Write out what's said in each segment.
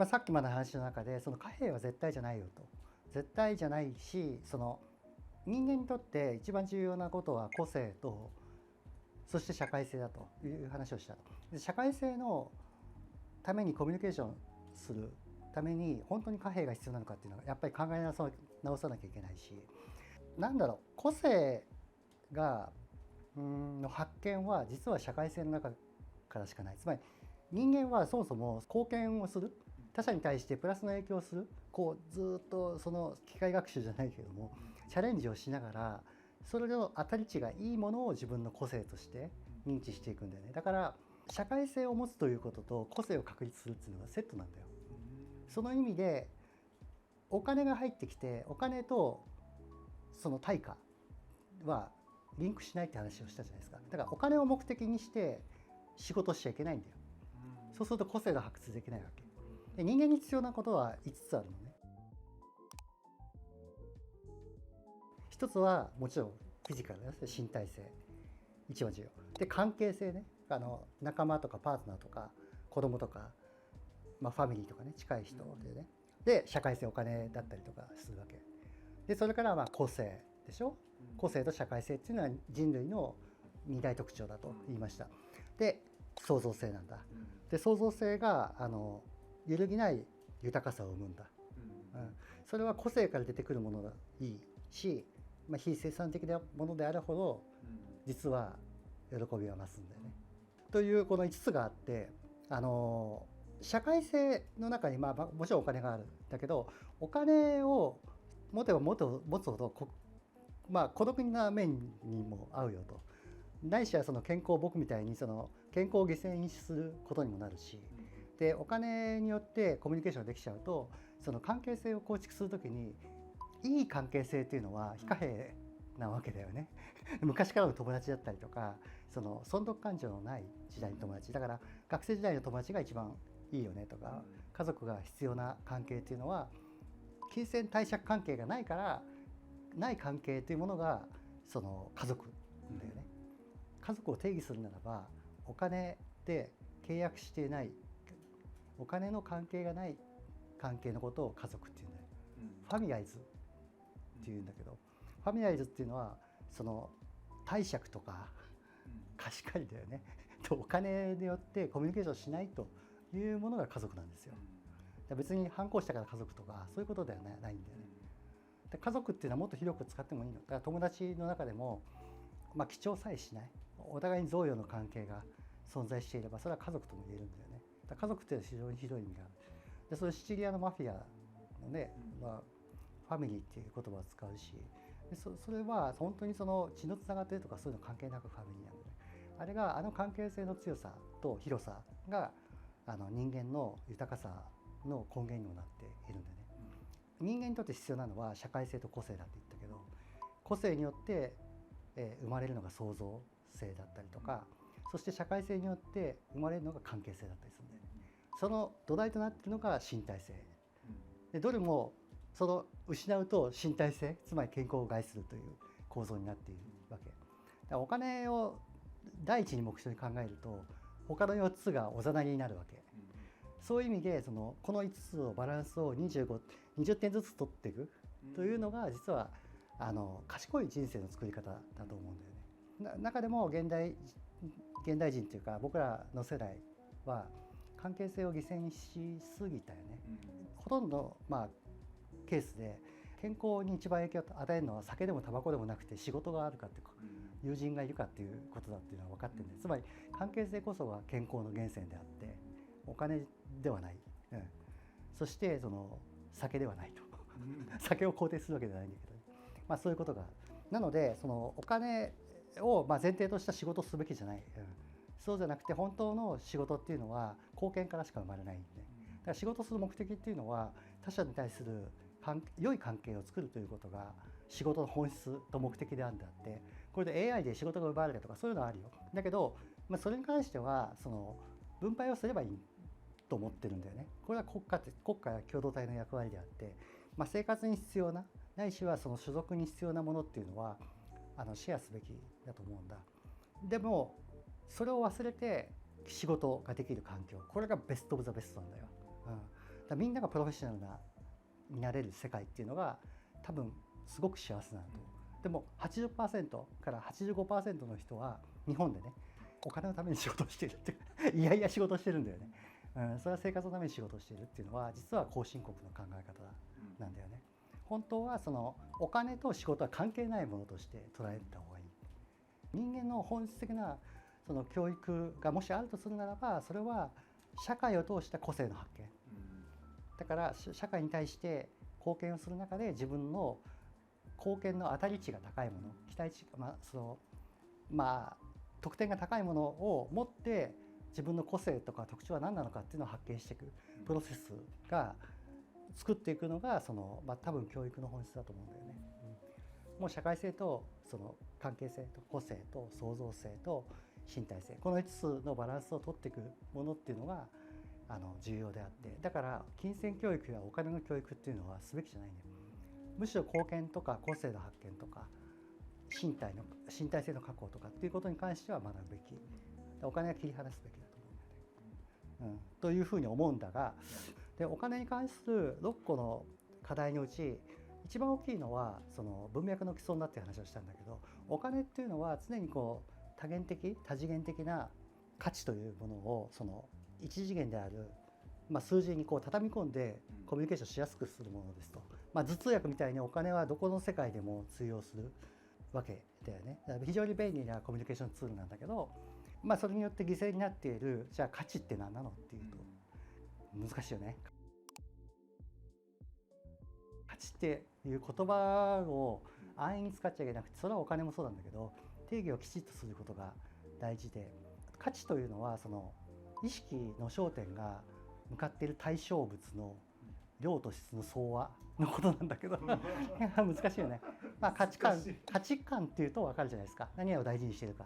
さっきまでの話の中でその貨幣は絶対じゃないよと、絶対じゃないし、その人間にとって一番重要なことは個性とそして社会性だという話をしたと。で社会性のためにコミュニケーションするために本当に貨幣が必要なのかっていうのはやっぱり考え直さなきゃいけないし、なんだろう、個性がの発見は実は社会性の中からしかない。つまり人間はそもそも貢献をする、他者に対してプラスの影響をする、こうずっとその機械学習じゃないけどもチャレンジをしながら、それの当たり値がいいものを自分の個性として認知していくんだよね。だから社会性を持つということと個性を確立するっていうのがセットなんだよ。その意味でお金が入ってきて、お金とその対価はリンクしないって話をしたじゃないですか。だからお金を目的にして仕事しちゃいけないんだよ。そうすると個性が発掘できないわけで、人間に必要なことは5つあるのね。一つはもちろんフィジカルです。身体性一番重要で、関係性ね、仲間とかパートナーとか子供とか、ファミリーとかね、近い人でね、で社会性、お金だったりとかするわけで、それから個性でしょ。個性と社会性っていうのは人類の二大特徴だと言いました。で創造性なんだ。で創造性が揺るぎない豊かさを生むんだ。それは個性から出てくるものがいいし、非生産的なものであるほど実は喜びは増すんだよね。というこの5つがあって、社会性の中にもちろんお金があるんだけど、お金を持てば持つほど孤独な面にも合うよと。ないしはその健康、僕みたいにその健康を犠牲にすることにもなるし、でお金によってコミュニケーションできちゃうと、その関係性を構築するときにいい関係性っていうのは非貨幣なわけだよね。昔からの友達だったりとか、その損得感情のない時代の友達だから、学生時代の友達が一番いいよねとか、家族が必要な関係っていうのは金銭貸借関係がないからない関係というものがその家族だよね。家族を定義するならば、お金で契約していない、お金の関係がない関係のことを家族っていうんだよ。ファミライズっていうんだけど、ファミライズっていうのはその貸借とか貸し借りだよねと、お金によってコミュニケーションしないというものが家族なんですよ。別に反抗したから家族とかそういうことではないんだよね。で家族っていうのはもっと広く使ってもいいの。だから友達の中でも記帳さえしない、お互いに贈与の関係が存在していれば、それは家族とも言えるんだよね。だから家族っていうのは非常に広い意味がある。でそれシチリアのマフィアのね、ファミリーっていう言葉を使うし、でそれは本当にその血のつながってるとかそういうの関係なくファミリーなんで、ね、あれが関係性の強さと広さが人間の豊かさの根源にもなっているんでね。人間にとって必要なのは社会性と個性だって言ったけど、個性によって生まれるのが創造性だったりとか、そして社会性によって生まれるのが関係性だったりするんだよね。その土台となっているのが身体性で、どれもその失うと身体性、つまり健康を害するという構造になっているわけだから、お金を第一に目標に考えると他の4つがおざなりになるわけ。そういう意味でこの5つのバランスを20点ずつ取っていくというのが実は賢い人生の作り方だと思うんだよね。中でも現代人というか僕らの世代は関係性を犠牲にしすぎたよね。ほとんどケースで健康に一番影響を与えるのは酒でもタバコでもなくて仕事があるかっていう友人がいるかっていうことだっていうのは分かってるんで、つまり関係性こそが健康の源泉であってお金ではない、そしてその酒ではないと酒を肯定するわけではないんだけど、そういうことがなので、そのお金を前提とした仕事をすべきじゃない、そうじゃなくて本当の仕事っていうのは貢献からしか生まれないんで、だから仕事する目的っていうのは他者に対する良い関係を作るということが仕事の本質と目的であるんであって、これで AI で仕事が奪われるとかそういうのはあるよ。だけど、それに関してはその分配をすればいいと思ってるんだよね。これは国家や共同体の役割であって、生活に必要なないしはその所属に必要なものっていうのはシェアすべきだと思うんだ。でもそれを忘れて仕事ができる環境、これがベストオブザベストなんだよ。らみんながプロフェッショナルになれる世界っていうのが多分すごく幸せなんだと。でも 80% から 85% の人は日本でねお金のために仕事をしているっていやいや仕事をしてるんだよね、それは生活のために仕事をしているっていうのは実は後進国の考え方なんだよね。本当はそのお金と仕事は関係ないものとして捉えた方がいい。人間の本質的なその教育がもしあるとするならば、それは社会を通した個性の発見、だから社会に対して貢献をする中で自分の貢献の当たり値が高いもの、期待値、得点が高いものを持って自分の個性とか特徴は何なのかっていうのを発見していくプロセスが作っていくのが多分教育の本質だと思うんだよね。もう社会性とその関係性と個性と創造性と身体性、この5つのバランスを取っていくものっていうのが重要であって、だから金銭教育やお金の教育っていうのはすべきじゃないんだよ。むしろ貢献とか個性の発見とか身体性の確保とかっていうことに関しては学ぶべき、お金は切り離すべきだと思うんだよね、というふうに思うんだが、でお金に関する6個の課題のうち一番大きいのはその文脈の既存だっていう話をしたんだけど、お金っていうのは常にこう多次元的な価値というものをその一次元である、数字にこう畳み込んでコミュニケーションしやすくするものですと、頭痛薬みたいにお金はどこの世界でも通用するわけだよね。だから非常に便利なコミュニケーションツールなんだけど、それによって犠牲になっているじゃあ価値って何なのっていうと難しいよね。価値っていう言葉を安易に使っちゃいけなくて、それはお金もそうなんだけど定義をきちっとすることが大事で、価値というのはその意識の焦点が向かっている対象物の量と質の相和のことなんだけど難しいよね。価値観っていうと分かるじゃないですか、何を大事にしているか。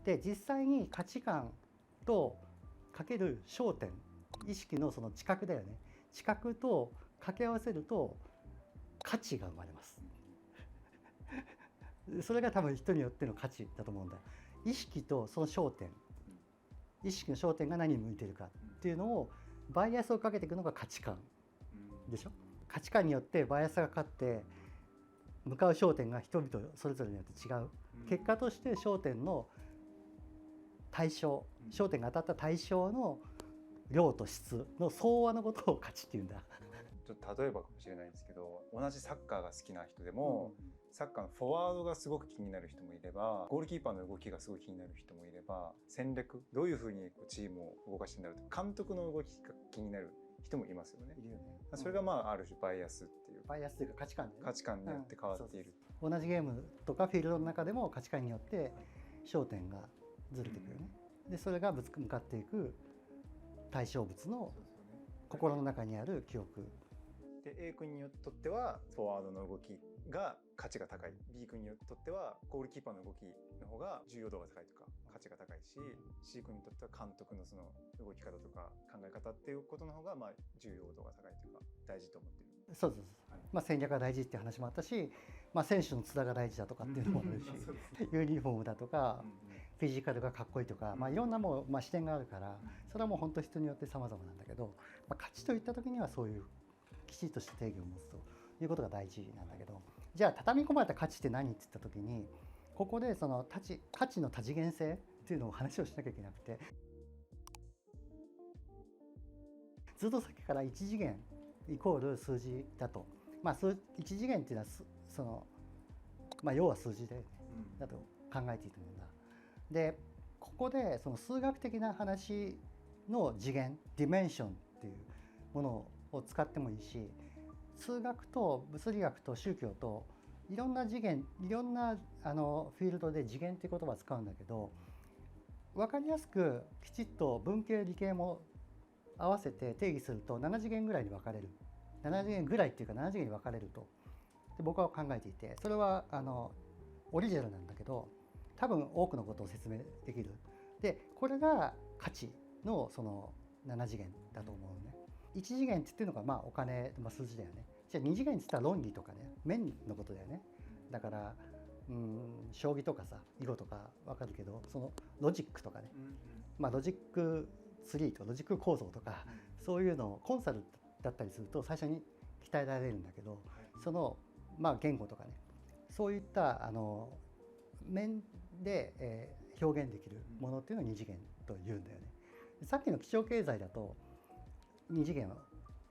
で実際に価値観とかける焦点、意識のその知覚だよね。知覚と掛け合わせると価値が生まれますそれが多分人によっての価値だと思うんだ。意識とその焦点、意識の焦点が何に向いているかっていうのをバイアスをかけていくのが価値観でしょ。価値観によってバイアスがかかって向かう焦点が人々それぞれによって違う。結果として焦点の対象、焦点が当たった対象の量と質の相和のことを価値っていうんだ。ちょっと例えばかもしれないんですけど、同じサッカーが好きな人でも、サッカーのフォワードがすごく気になる人もいれば、ゴールキーパーの動きがすごい気になる人もいれば、戦略、どういうふうにチームを動かしてんだろうと、監督の動きが気になる人もいますよね。いるよね。それがある種バイアスっていう。バイアスというか価値観で、価値観によって変わっている。同じゲームとかフィールドの中でも価値観によって焦点がずれてくるよね。でそれが向かっていく対象物の心の中にある記憶で A 君にとってはフォワードの動きが価値が高い、 B 君にとってはゴールキーパーの動きの方が重要度が高いとか価値が高いし、 C 君にとっては監督のその動き方とか考え方っていうことの方が重要度が高いというか大事と思っている。そうです、はい。戦略が大事っていう話もあったし、選手の津田が大事だとかっていうのもあるしユニフォームだとか、フィジカルがかっこいいとか、いろんな視点があるから、それはもう本当人によって様々なんだけど、価値といった時にはそういうきちっとした定義を持つということが大事なんだけど、じゃあ畳み込まれた価値って何って言った時に、ここでその価値の多次元性っていうのを話をしなきゃいけなくて、ずっとさっきから1次元イコール数字だと、1次元っていうのはその、要は数字で、だと考えていいと思うんだ。でここでその数学的な話の次元、ディメンションっていうものを使ってもいいし、数学と物理学と宗教といろんな次元、いろんなフィールドで次元っていう言葉を使うんだけど、分かりやすくきちっと文系理系も合わせて定義すると7次元ぐらいに分かれる。7次元ぐらいっていうか7次元に分かれるとで僕は考えていて、それはオリジナルなんだけど多分多くのことを説明できる。でこれが価値のその7次元だと思うね。1次元って言ってるのがお金、数字だよね。じゃあ2次元って言ったら論理とかね、面のことだよね。だから将棋とかさ囲碁とか分かるけど、そのロジックとかね、ロジックツリーとかロジック構造とか、そういうのをコンサルだったりすると最初に鍛えられるんだけど、その言語とかね、そういった面で、表現できるものっていうのを二次元と言うんだよね。さっきの基調経済だと二次元を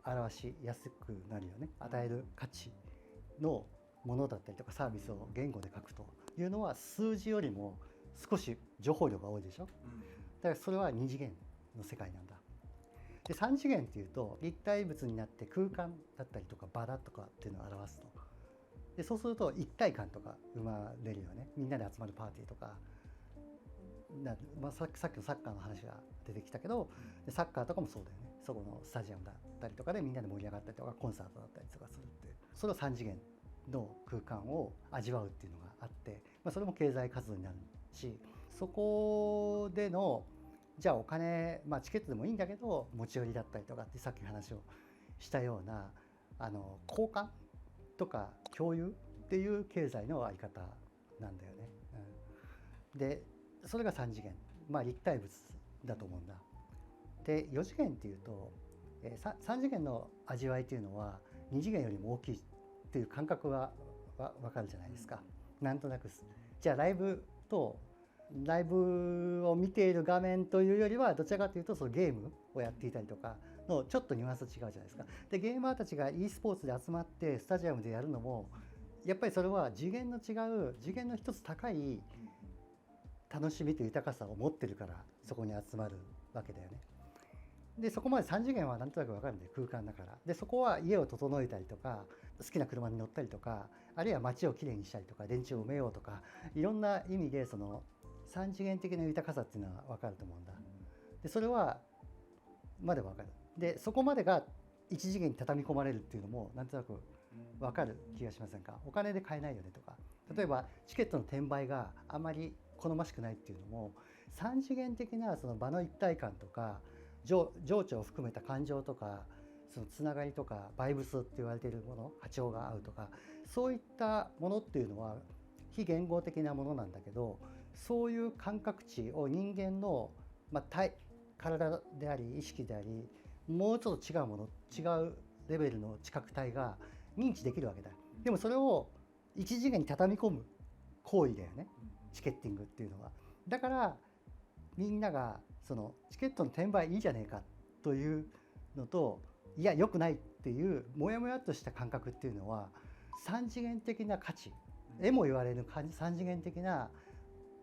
表しやすくなるよね。与える価値のものだったりとかサービスを言語で書くというのは数字よりも少し情報量が多いでしょ。だからそれは二次元の世界なんだ。で3次元っていうと立体物になって空間だったりとか場だとかっていうのを表すと。でそうすると一体感とか生まれるよね。みんなで集まるパーティーとかさっきのサッカーの話が出てきたけど、サッカーとかもそうだよね。そこのスタジアムだったりとかでみんなで盛り上がったりとかコンサートだったりとかするっていう、それを3次元の空間を味わうっていうのがあって、それも経済活動になるし、そこでのじゃあお金、チケットでもいいんだけど持ち寄りだったりとかってさっき話をしたような交換とか共有っていう経済の在り方なんだよね。でそれが3次元、立体物だと思うんだ。で4次元っていうと3次元の味わいっていうのは2次元よりも大きいっていう感覚は分かるじゃないですか。なんとなくじゃあライブを見ている画面というよりはどちらかというとそのゲームをやっていたりとかのちょっとニュアンス違うじゃないですか。でゲーマーたちが e スポーツで集まってスタジアムでやるのもやっぱりそれは次元の違う次元の一つ高い楽しみと豊かさを持ってるからそこに集まるわけだよね。でそこまで3次元はなんとなく分かるんで空間だから。でそこは家を整えたりとか好きな車に乗ったりとかあるいは街をきれいにしたりとか電池を埋めようとかいろんな意味でその3次元的な豊かさっていうのは分かると思うんだ。でそれはまで分かる。でそこまでが1次元に畳み込まれるっていうのもなんとなく分かる気がしませんか。お金で買えないよねとか、例えばチケットの転売があまり好ましくないっていうのも3次元的なその場の一体感とか情緒を含めた感情とかそのつながりとかバイブスって言われているもの、波長が合うとかそういったものっていうのは非言語的なものなんだけど、そういう感覚値を人間の、体であり意識でありもうちょっと違うもの、違うレベルの知覚体が認知できるわけだ。でもそれを一次元に畳み込む行為だよね、チケッティングっていうのは。だからみんながそのチケットの転売いいじゃねえかというのと、いや良くないっていうモヤモヤっとした感覚っていうのは3次元的な価値、絵も言われる3次元的な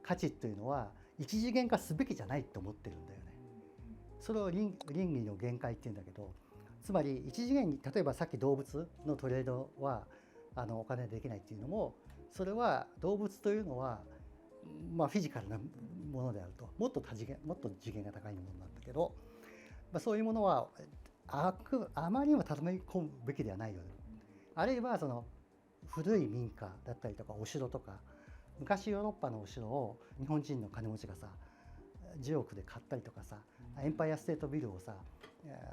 価値というのは1次元化すべきじゃないと思ってるんだよね。それを倫理の限界っていうんだけど、つまり1次元に例えばさっき動物のトレードはお金でできないっていうのも、それは動物というのはフィジカルなものであると、もっと次元が高いものなんだけど、そういうものはあまりにも畳み込むべきではないよね。あるいはその古い民家だったりとかお城とか、昔ヨーロッパのお城を日本人の金持ちがさ10億で買ったりとかさ、エンパイアステートビルをさ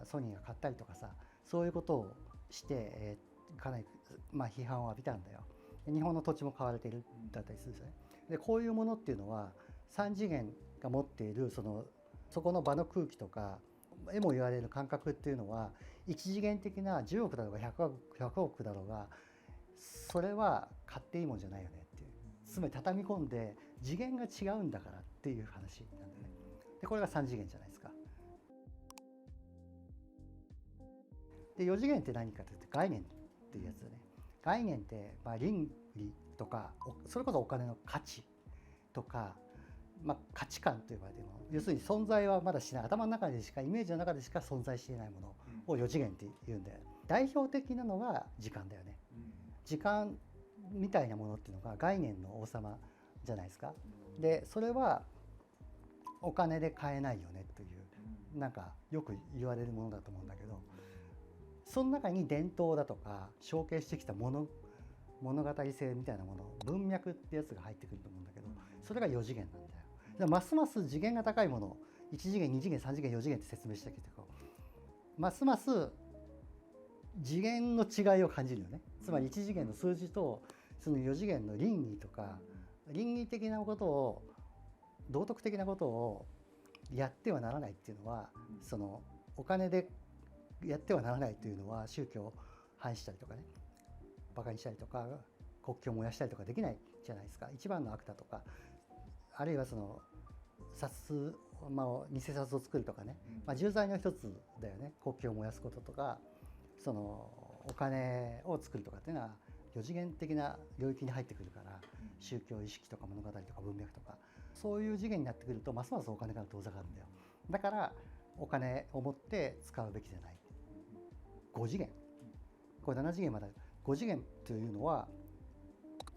ソニーが買ったりとかさ、そういうことをして、かなり批判を浴びたんだよ。日本の土地も買われているだったりするんですよね。でこういうものっていうのは3次元が持っているそこの場の空気とか絵も言われる感覚っていうのは1次元的な10億だろうが100億だろうがそれは買っていいもんじゃないよねっていう、つまり畳み込んで次元が違うんだからっていう話なんだよね。でこれが3次元じゃないですか。で4次元って何かというと概念っていうやつだね。概念って倫理とかそれこそお金の価値とか、価値観と呼ばれているもの、要するに存在はまだしない、頭の中でしかイメージの中でしか存在していないものを4次元って言うんで、代表的なのが時間だよね。時間みたいなものっていうのが概念の王様じゃないですか。でそれはお金で買えないよねというなんかよく言われるものだと思うんだけど、その中に伝統だとか承継してきた物語性みたいなもの、文脈ってやつが入ってくると思うんだけど、それが4次元なんだよ。ますます次元が高いもの、1次元2次元3次元4次元って説明したけど、ますます次元の違いを感じるよね。つまり1次元の数字とその4次元の倫理とか倫理的なことを道徳的なことをやってはならないっていうのは、そのお金でやってはならないというのは宗教を反したりとかね、バカにしたりとか国旗を燃やしたりとかできないじゃないですか。一番の悪だとか、あるいはその札、偽札を作るとかね、重罪の一つだよね。国旗を燃やすこととか、そのお金を作るとかっていうのは4次元的な領域に入ってくるから、宗教意識とか物語とか文脈とかそういう次元になってくるとますますお金から遠ざかるんだよ。だからお金を持って使うべきじゃない。5次元、これ7次元まで5次元というのは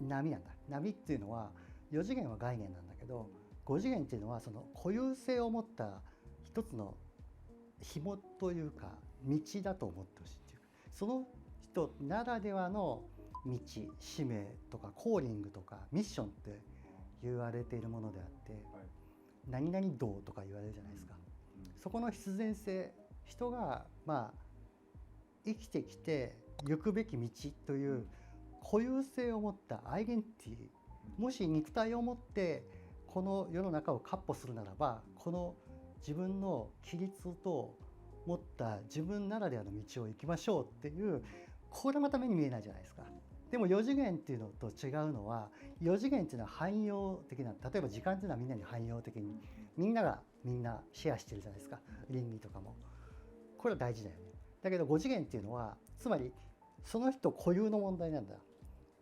波なんだ。波っていうのは4次元は概念なんだけど、5次元っていうのはその固有性を持った一つの紐というか道だと思ってほしいっていうか、その人ならではの道、使命とかコーリングとかミッションって言われているものであって、何々道とか言われるじゃないですか。そこの必然性、人が生きてきて行くべき道という固有性を持ったアイデンティティ、もし肉体を持ってこの世の中を闊歩するならば、この自分の規律と持った自分ならではの道を行きましょうっていう、これまた目に見えないじゃないですか。でも4次元っていうのと違うのは、4次元っていうのは汎用的な、例えば時間っていうのはみんなに汎用的にみんなシェアしてるじゃないですか。倫理とかもこれは大事だよね。だけど5次元っていうのはつまりその人固有の問題なんだ。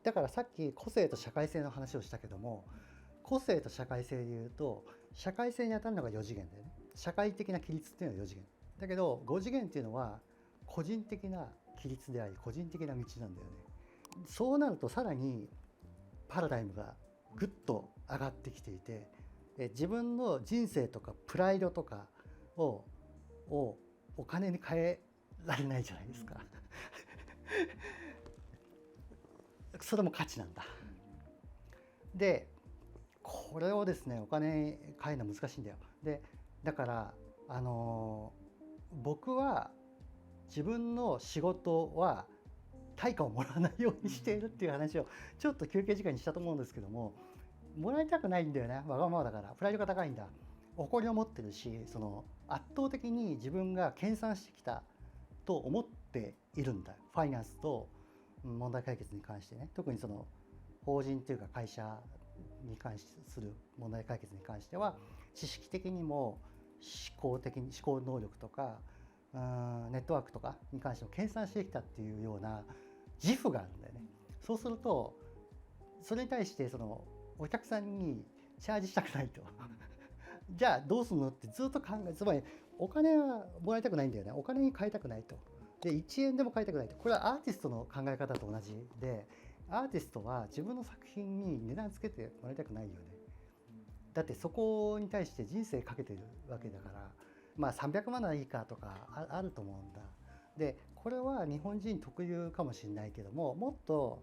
だからさっき個性と社会性の話をしたけども、個性と社会性でいうと社会性に当たるのが4次元だよね。社会的な規律っていうのは4次元だけど、5次元っていうのは個人的な規律であり個人的な道なんだよね。そうなるとさらにパラダイムがぐっと上がってきていて、自分の人生とかプライドとかをお金に変えられないじゃないですかそれも価値なんだ。でこれをですね、お金に変えるのは難しいんだよ。でだから僕は自分の仕事は対価をもらわないようにしているっていう話をちょっと休憩時間にしたと思うんですけども、もらいたくないんだよね。わがままだから、プライドが高いんだ、誇りを持ってるし、その圧倒的に自分が研鑽してきたと思っているんだ。ファイナンスと問題解決に関してね、特にその法人というか会社に関する問題解決に関しては知識的にも思考能力とかネットワークとかに関しても研鑽してきたっていうような自負があるんだよね。そうするとそれに対してそのお客さんにチャージしたくないとじゃあどうするのってずっと考え、つまりお金はもらいたくないんだよね。お金に変えたくないと。で1円でも変えたくないと。これはアーティストの考え方と同じで、アーティストは自分の作品に値段つけてもらいたくないよね。だってそこに対して人生かけてるわけだから、300万ならいいかとかあると思うんだ。でこれは日本人特有かもしれないけども、もっと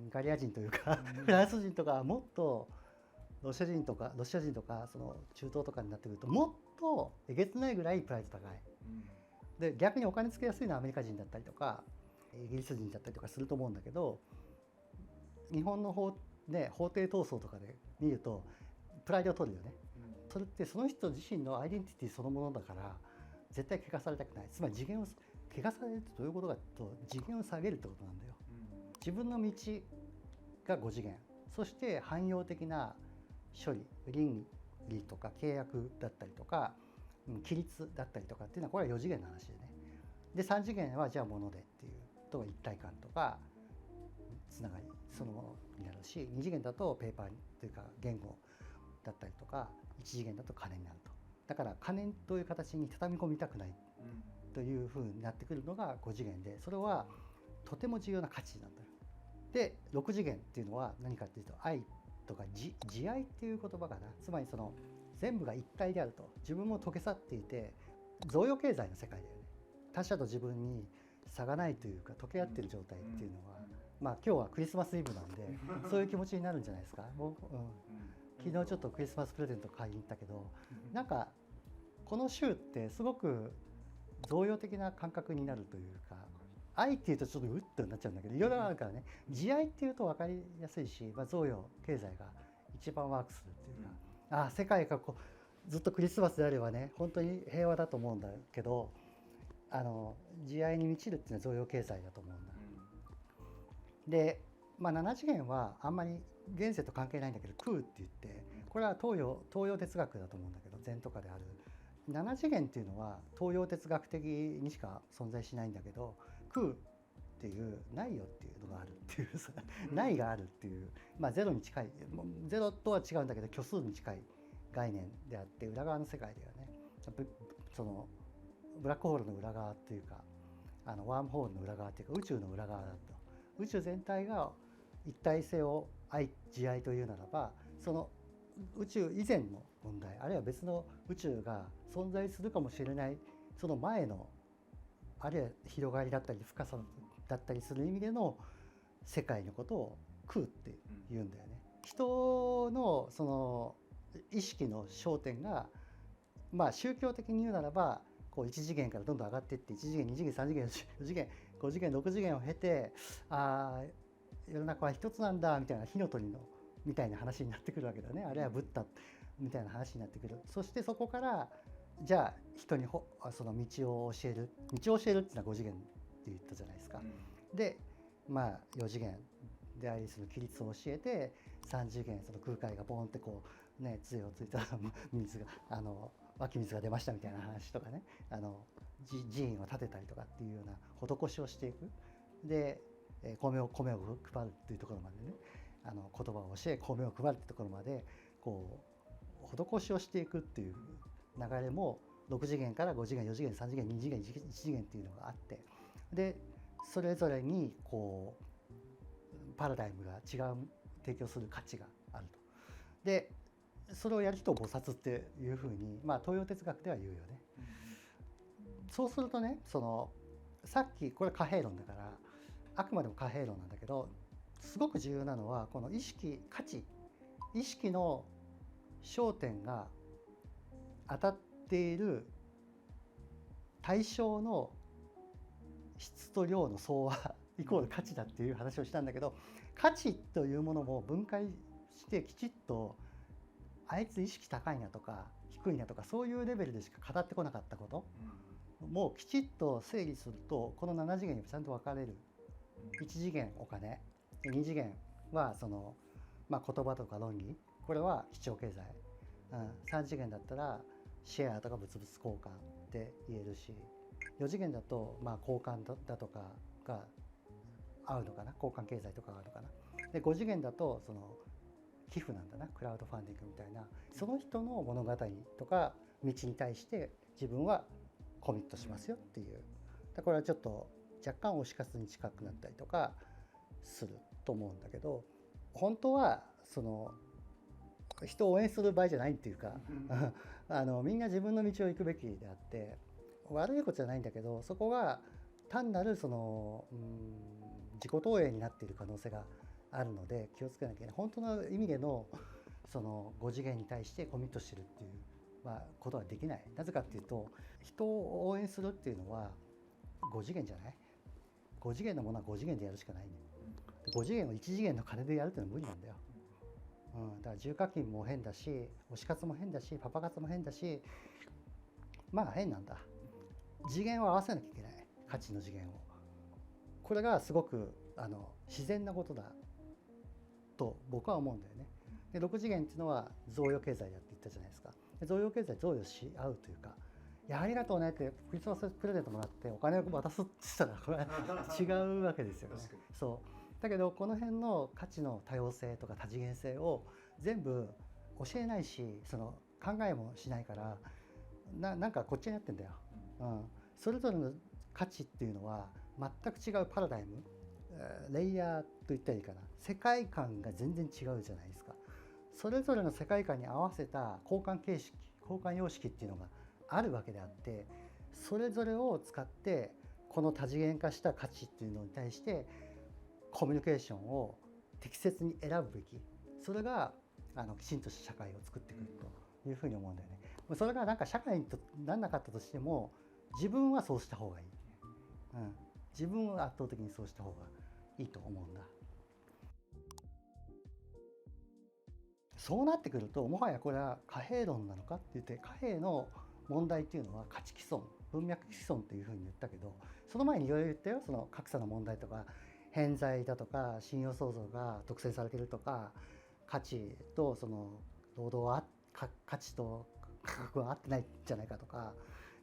ガリア人というかフランス人とか、もっとロシア人とかその中東とかになってくるともっとえげつないぐらいプライド高い。で逆にお金つけやすいのはアメリカ人だったりとかイギリス人だったりとかすると思うんだけど、日本の法廷闘争とかで見るとプライドを取るよね。それってその人自身のアイデンティティそのものだから絶対汚されたくない。つまり汚されるってどういうことかと、次元を下げるってことなんだよ。自分の道が5次元、そして汎用的な処理、倫理とか契約だったりとか規律だったりとかっていうのはこれは4次元の話でね。で3次元はじゃあ物でっていうと一体感とかつながりそのものになるし、2次元だとペーパーというか言語だったりとか、1次元だと金になると。だから金という形に畳み込みたくないというふうになってくるのが5次元で、それはとても重要な価値なんだよ。で6次元っていうのは何かっていうと愛とか慈愛っていう言葉かな。つまりその全部が一体であると、自分も溶け去っていて贈与経済の世界だよね。他者と自分に差がないというか溶け合ってる状態っていうのは、今日はクリスマスイブなんでそういう気持ちになるんじゃないですか。昨日ちょっとクリスマスプレゼント買いに行ったけど、この週ってすごく贈与的な感覚になるというか、愛っていうとちょっとうっとなっちゃうんだけど、いろいろあるからね。慈愛っていうと分かりやすいし、贈与経済が一番ワークするっていうか、世界がずっとクリスマスであればね本当に平和だと思うんだけど、慈愛に満ちるっていうのは贈与経済だと思うんだ。で、7次元はあんまり現世と関係ないんだけど空って言って、これは東洋哲学だと思うんだけど、禅とかである7次元っていうのは東洋哲学的にしか存在しないんだけど、空っていうないよっていうのがあるっていうさ、ないがあるっていう、ゼロに近い、ゼロとは違うんだけど虚数に近い概念であって、裏側の世界ではね、そのブラックホールの裏側っていうか、ワームホールの裏側っていうか、宇宙の裏側だと。宇宙全体が一体性を慈愛というならば、その宇宙以前の問題、あるいは別の宇宙が存在するかもしれない、その前の、あるいは広がりだったり深さだったりする意味での世界のことを空って言うんだよね。人のその意識の焦点が、宗教的に言うならば、こう1次元からどんどん上がっていって、1次元2次元3次元4次元5次元6次元を経て、世の中は一つなんだみたいな、火の鳥のみたいな話になってくるわけだね。あるいはブッダみたいな話になってくる。そしてそこからじゃあ人にその道を教えるっていうのは5次元って言ったじゃないですか。で4次元でアイリスの規律を教えて、3次元その空海がボーンってこうね、杖をついたら水が湧き水が出ましたみたいな話とかね、寺院を建てたりとかっていうような施しをしていく。で米を配るっていうところまでね、言葉を教え米を配るってところまでこう施しをしていくっていう流れも、6次元から5次元4次元3次元2次元1次元っていうのがあって、でそれぞれにこうパラダイムが違う提供する価値があると。でそれをやる人を菩薩っていうふうに、東洋哲学では言うよね。そうするとね、さっきこれ貨幣論だからあくまでも貨幣論なんだけど、すごく重要なのはこの意識、価値、意識の焦点が当たっている対象の質と量の相和イコール価値だっていう話をしたんだけど、価値というものも分解してきちっと、あいつ意識高いなとか低いなとかそういうレベルでしか語ってこなかったこともうきちっと整理すると、この7次元にちゃんと分かれる。1次元お金、2次元はその、言葉とか論議、これは基調経済、3次元だったらシェアとか物々交換って言えるし、4次元だと交換だとかが合うのかな、交換経済とかがあるのかな。で5次元だとその寄付なんだな、クラウドファンディングみたいな、その人の物語とか道に対して自分はコミットしますよっていう。これはちょっと若干推し活に近くなったりとかすると思うんだけど、本当はその人を応援する場合じゃないっていうかみんな自分の道を行くべきであって、悪いことじゃないんだけど、そこが単なるその自己投影になっている可能性があるので気をつけなきゃいけない。本当の意味でのその5次元に対してコミットしてるっていうことはできない。なぜかっていうと、人を応援するっていうのは5次元じゃない。5次元のものは5次元でやるしかないね。5次元を1次元の金でやるっていうのは無理なんだよ。だから重課金も変だし、推し活も変だし、パパ活も変だし、変なんだ。次元を合わせなきゃいけない。価値の次元を。これがすごく自然なことだと僕は思うんだよね。で6次元っていうのは贈与経済だって言ったじゃないですか。贈与経済、贈与し合うというか、いやありがとうねってクリスマスプレゼントもらってお金を渡すって言ったらこれは違うわけですよね。そうだけど、この辺の価値の多様性とか多次元性を全部教えないし、その考えもしないから、なんかこっちになってんだよ。それぞれの価値っていうのは全く違うパラダイム、レイヤーと言ったらいいかな、世界観が全然違うじゃないですか。それぞれの世界観に合わせた交換形式、交換様式っていうのがあるわけであって、それぞれを使ってこの多次元化した価値っていうのに対してコミュニケーションを適切に選ぶべき。それがきちんとした社会を作ってくるというふうに思うんだよね。それがなんか社会になんなかったとしても、自分はそうした方がいい。自分は圧倒的にそうした方がいいと思うんだ。そうなってくると、もはやこれは貨幣論なのかって言って、貨幣の問題っていうのは価値毀損文脈毀損というふうに言ったけど、その前にいろいろ言ったよ。その格差の問題とか偏在だとか信用創造が独占されているとか、価値とその労働は価値と価格は合ってないんじゃないかとか、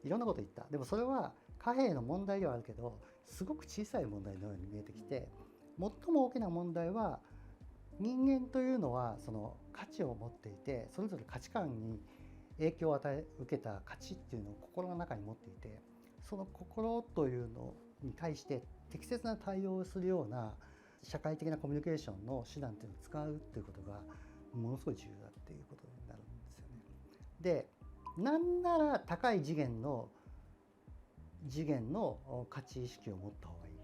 いろんなこと言った。でもそれは貨幣の問題ではあるけど、すごく小さい問題のように見えてきて、最も大きな問題は人間というのはその価値を持っていて、それぞれ価値観に影響を受けた価値っていうのを心の中に持っていて、その心というのに対して適切な対応をするような社会的なコミュニケーションの手段っていうのを使うっていうことがものすごい重要だっていうことになるんですよね。で、なんなら高い次元の価値意識を持った方がいい。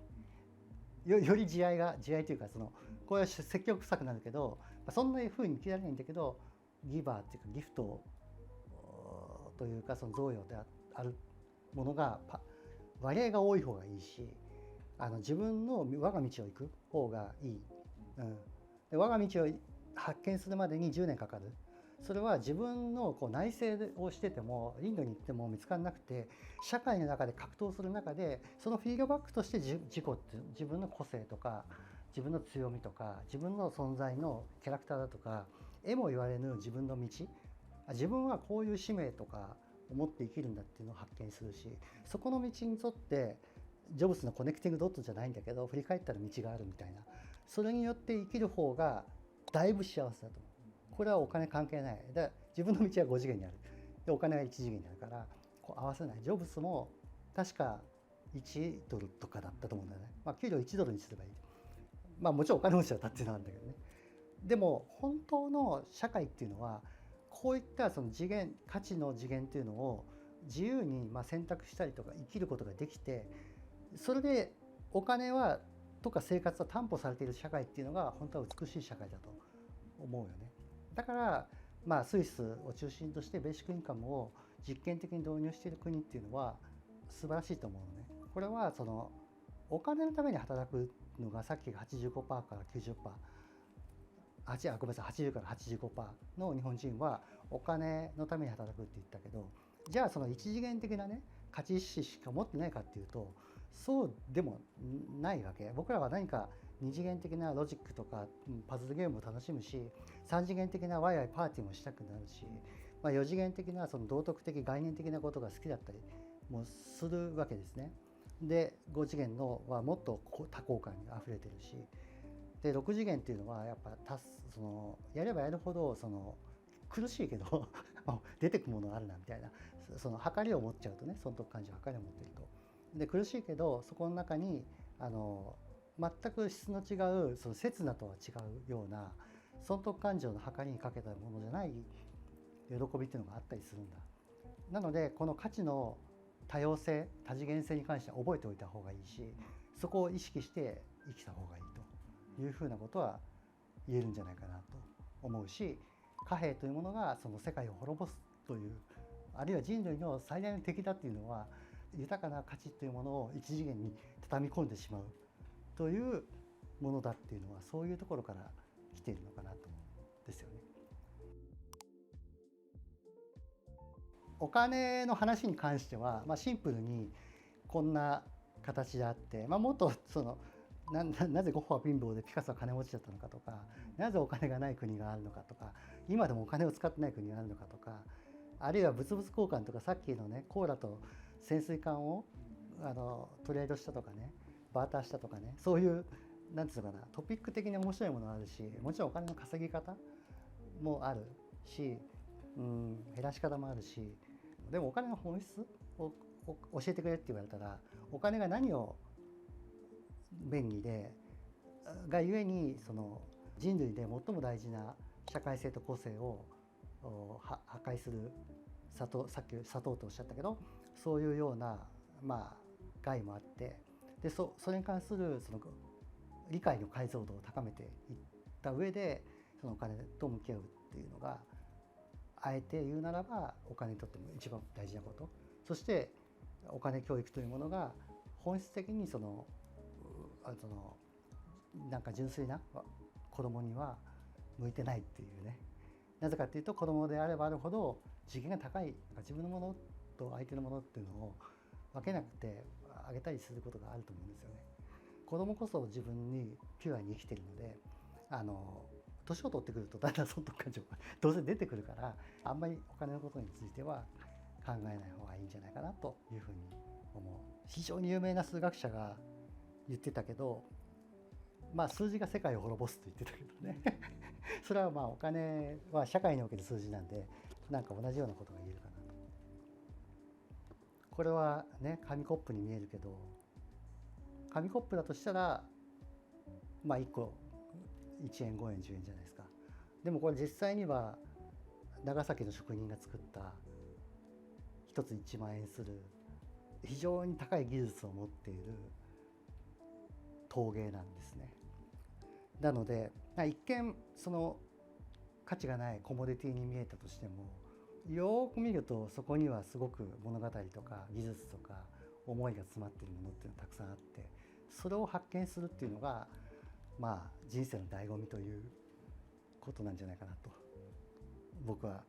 より慈愛というか、そのこれは積極臭くなるけど、そんな風に切られないんだけど、ギバーっていうかギフトというか、その贈与であるものが割合が多い方がいいし、自分の我が道を行く方がいい、で我が道を発見するまでに10年かかる。それは自分の内省をしてても、インドに行っても見つからなくて、社会の中で格闘する中で、そのフィードバックとして自己って自分の個性とか自分の強みとか自分の存在のキャラクターだとか、えも言われぬ自分の道、自分はこういう使命とか思って生きるんだっていうのを発見するし、そこの道に沿ってジョブスのコネクティングドットじゃないんだけど、振り返ったら道があるみたいな、それによって生きる方がだいぶ幸せだと思う。これはお金関係ない。だから自分の道は5次元にある。でお金は1次元にあるから、合わせない。ジョブスも確か1ドルとかだったと思うんだよね。給料1ドルにすればいい。もちろんお金持ちだったっていうのはあるんだけどね。でも本当の社会っていうのは、こういったその次元、価値の次元っていうのを自由に選択したりとか生きることができて、それでお金はとか生活は担保されている社会っていうのが本当は美しい社会だと思うよね。だからスイスを中心としてベーシックインカムを実験的に導入している国っていうのは素晴らしいと思うのね。これはそのお金のために働くのが、さっきが 85% から 90%、ごめんなさい、80から 85% の日本人はお金のために働くって言ったけど、じゃあその一次元的なね価値意識しか持ってないかっていうと、そうでもないわけ。僕らは何か二次元的なロジックとかパズルゲームを楽しむし、三次元的なワイワイパーティーもしたくなるし、四次元的なその道徳的概念的なことが好きだったりもするわけですね。で5次元のはもっと多幸感にあふれてるし、で6次元っていうのはやっぱそのやればやるほどその苦しいけど出てくものがあるなみたいな、その計りを持っちゃうとね、損得感情計りを持ってると、で苦しいけどそこの中に全く質の違う、その刹那とは違うような損得感情の計りにかけたものじゃない喜びっていうのがあったりするんだ。なのでこの価値の多様性、多次元性に関しては覚えておいた方がいいし、そこを意識して生きた方がいいというふうなことは言えるんじゃないかなと思うし、貨幣というものがその世界を滅ぼすという、あるいは人類の最大の敵だっていうのは、豊かな価値というものを一次元に畳み込んでしまうというものだっていうのは、そういうところから来ているのかなと思うんですよね。お金の話に関しては、シンプルにこんな形であって、もっとそのなぜゴッホは貧乏でピカソは金持ちだったのかとか、なぜお金がない国があるのかとか、今でもお金を使ってない国があるのかとか、あるいは物々交換とか、さっきのねコーラと潜水艦をトレードしたとかね、バーターしたとかね、そういうなんていうのかな、トピック的に面白いものがあるし、もちろんお金の稼ぎ方もあるし、減らし方もあるし、でもお金の本質を教えてくれって言われたら、お金が何を便利でがゆえに、その人類で最も大事な社会性と個性を破壊するさっき砂糖とおっしゃったけど、そういうような害もあって、でそれに関するその理解の解像度を高めていった上で、そのお金と向き合うっていうのが、あえて言うならばお金にとっても一番大事なこと。そしてお金教育というものが本質的にそのなんか純粋な子供には向いてないっていうね。なぜかっていうと、子供であればあるほど次元が高い、自分のものと相手のものっていうのを分けなくてあげたりすることがあると思うんですよね。子供こそ自分にピュアに生きてるので、年を取ってくるとだんだん損得感情がどうせ出てくるから、あんまりお金のことについては考えない方がいいんじゃないかなというふうに思う。非常に有名な数学者が言ってたけど、まあ数字が世界を滅ぼすと言ってたけどねそれはまあお金は社会における数字なんで、なんか同じようなことが言えるかなと。これはね、紙コップに見えるけど、紙コップだとしたらまあ1個1円5円10円じゃないですか。でもこれ実際には長崎の職人が作った1つ1万円する非常に高い技術を持っている陶芸なんですね。なので一見その価値がないコモディティに見えたとしても、よく見るとそこにはすごく物語とか技術とか思いが詰まっているものっていうのがたくさんあって、それを発見するっていうのがまあ人生の醍醐味ということなんじゃないかなと僕は